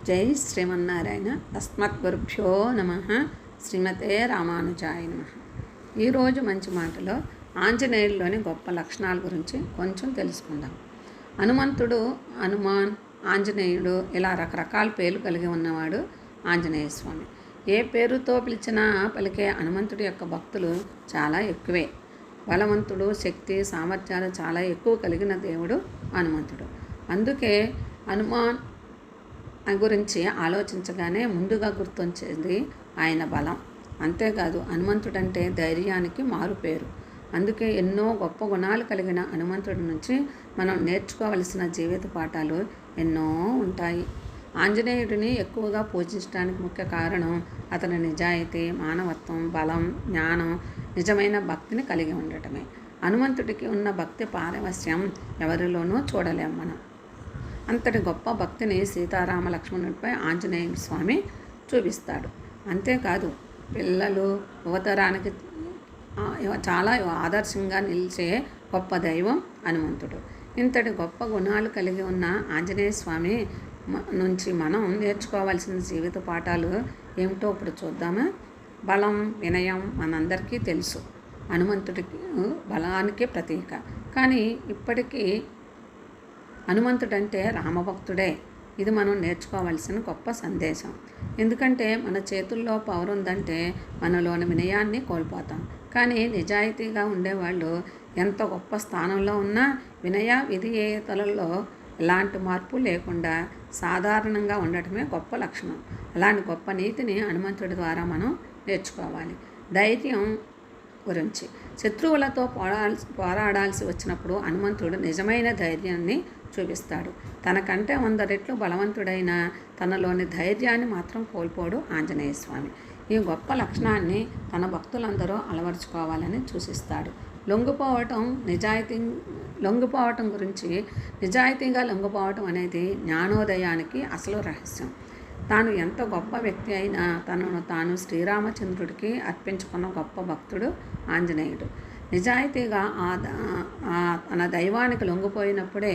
జై శ్రీమన్నారాయణ. అస్మద్గురుభ్యో నమ. శ్రీమతే రామానుజాయ నమ. ఈరోజు మంచి మాటలో ఆంజనేయుల్లోని గొప్ప లక్షణాల గురించి కొంచెం తెలుసుకుందాం. హనుమంతుడు, హనుమాన్, ఆంజనేయుడు ఇలా రకరకాల పేర్లు కలిగి ఉన్నవాడు ఆంజనేయ స్వామి. ఏ పేరుతో పిలిచినా పలికే హనుమంతుడి యొక్క భక్తులు చాలా ఎక్కువే. బలవంతుడు, శక్తి, సామర్థ్యాలు చాలా ఎక్కువ కలిగిన దేవుడు హనుమంతుడు. అందుకే హనుమాన్ గురించి ఆలోచించగానే ముందుగా గుర్తొచ్చేది ఆయన బలం. అంతేకాదు హనుమంతుడంటే ధైర్యానికి మారు పేరు. అందుకే ఎన్నో గొప్ప గుణాలు కలిగిన హనుమంతుడి నుంచి మనం నేర్చుకోవలసిన జీవిత పాఠాలు ఎన్నో ఉంటాయి. ఆంజనేయుడిని ఎక్కువగా పూజించడానికి ముఖ్య కారణం అతని నిజాయితీ, మానవత్వం, బలం, జ్ఞానం, నిజమైన భక్తిని కలిగి ఉండటమే. హనుమంతుడికి ఉన్న భక్తి పారవస్యం ఎవరిలోనూ చూడలేం మనం. అంతటి గొప్ప భక్తిని సీతారామ లక్ష్మణుడిపై ఆంజనేయ స్వామి చూపిస్తాడు. అంతేకాదు పిల్లలు యువతరానికి చాలా ఆదర్శంగా నిలిచే గొప్ప దైవం హనుమంతుడు. ఇంతటి గొప్ప గుణాలు కలిగి ఉన్న ఆంజనేయ స్వామి నుంచి మనం నేర్చుకోవాల్సిన జీవిత పాఠాలు ఏమిటో ఇప్పుడు చూద్దామా. బలం, వినయం మనందరికీ తెలుసు. హనుమంతుడికి బలానికి ప్రతీక. కానీ ఇప్పటికీ హనుమంతుడంటే రామభక్తుడే. ఇది మనం నేర్చుకోవాల్సిన గొప్ప సందేశం. ఎందుకంటే మన చేతుల్లో పవర్ ఉందంటే మనలోని వినయాన్ని కోల్పోతాం. కానీ నిజాయితీగా ఉండేవాళ్ళు ఎంత గొప్ప స్థానంలో ఉన్నా వినయ విధేయతలలో ఎలాంటి మార్పు లేకుండా సాధారణంగా ఉండటమే గొప్ప లక్షణం. అలాంటి గొప్ప నీతిని హనుమంతుడి ద్వారా మనం నేర్చుకోవాలి. ధైర్యం గురించి శత్రువులతో పోరాడాల్సి వచ్చినప్పుడు హనుమంతుడు నిజమైన ధైర్యాన్ని చూపిస్తాడు. తనకంటే 100 రెట్లు బలవంతుడైన తనలోని ధైర్యాన్ని మాత్రం కోల్పోడు ఆంజనేయ స్వామి. ఈ గొప్ప లక్షణాన్ని తన భక్తులందరూ అలవరుచుకోవాలని సూచిస్తాడు. లొంగిపోవటం గురించి నిజాయితీగా లొంగిపోవటం అనేది జ్ఞానోదయానికి అసలు రహస్యం. తాను ఎంత గొప్ప వ్యక్తి అయినా తనను తాను శ్రీరామచంద్రుడికి అర్పించుకున్న గొప్ప భక్తుడు ఆంజనేయుడు. నిజాయితీగా తన దైవానికి లొంగిపోయినప్పుడే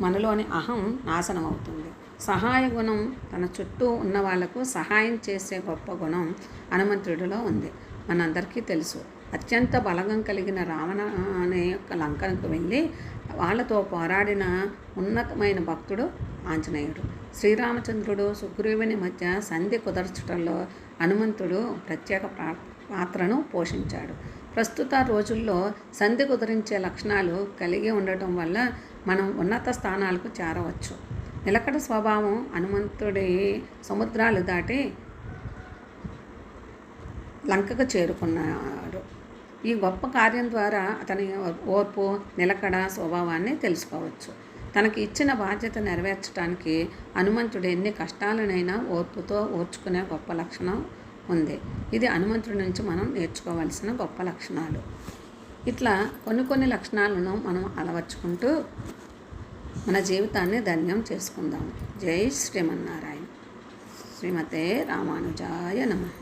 మనలోని అహం నాశనం అవుతుంది. సహాయ గుణం, తన చుట్టూ ఉన్న వాళ్లకు సహాయం చేసే గొప్ప గుణం హనుమంతుడిలో ఉంది. మనందరికీ తెలుసు. అత్యంత బలగం కలిగిన రావణ అనే యొక్క లంకకు వెళ్ళి వాళ్ళతో పోరాడిన ఉన్నతమైన భక్తుడు ఆంజనేయుడు. శ్రీరామచంద్రుడు, సుగ్రీవుని మధ్య సంధి కుదర్చడంలో హనుమంతుడు ప్రత్యేక పాత్రను పోషించాడు. ప్రస్తుత రోజుల్లో సంధి కుదిరించే లక్షణాలు కలిగి ఉండటం వల్ల మనం ఉన్నత స్థానాలకు చేరవచ్చు. నిలకడ స్వభావం హనుమంతుడి సముద్రాలు దాటి లంకకు చేరుకున్నాడు. ఈ గొప్ప కార్యం ద్వారా అతని ఓర్పు, నిలకడ స్వభావాన్ని తెలుసుకోవచ్చు. తనకి ఇచ్చిన బాధ్యత నెరవేర్చడానికి హనుమంతుడు ఎన్ని కష్టాలనైనా ఓర్పుతో ఓర్చుకునే గొప్ప లక్షణం ఉంది. ఇది హనుమంతుడి నుంచి మనం నేర్చుకోవాల్సిన గొప్ప లక్షణాలు. ఇట్లా కొన్ని లక్షణాలను మనం అలవర్చుకుంటూ మన జీవితాన్ని ధన్యం చేసుకుందాం. జై శ్రీమన్నారాయణ. శ్రీమతే రామానుజాయ నమః.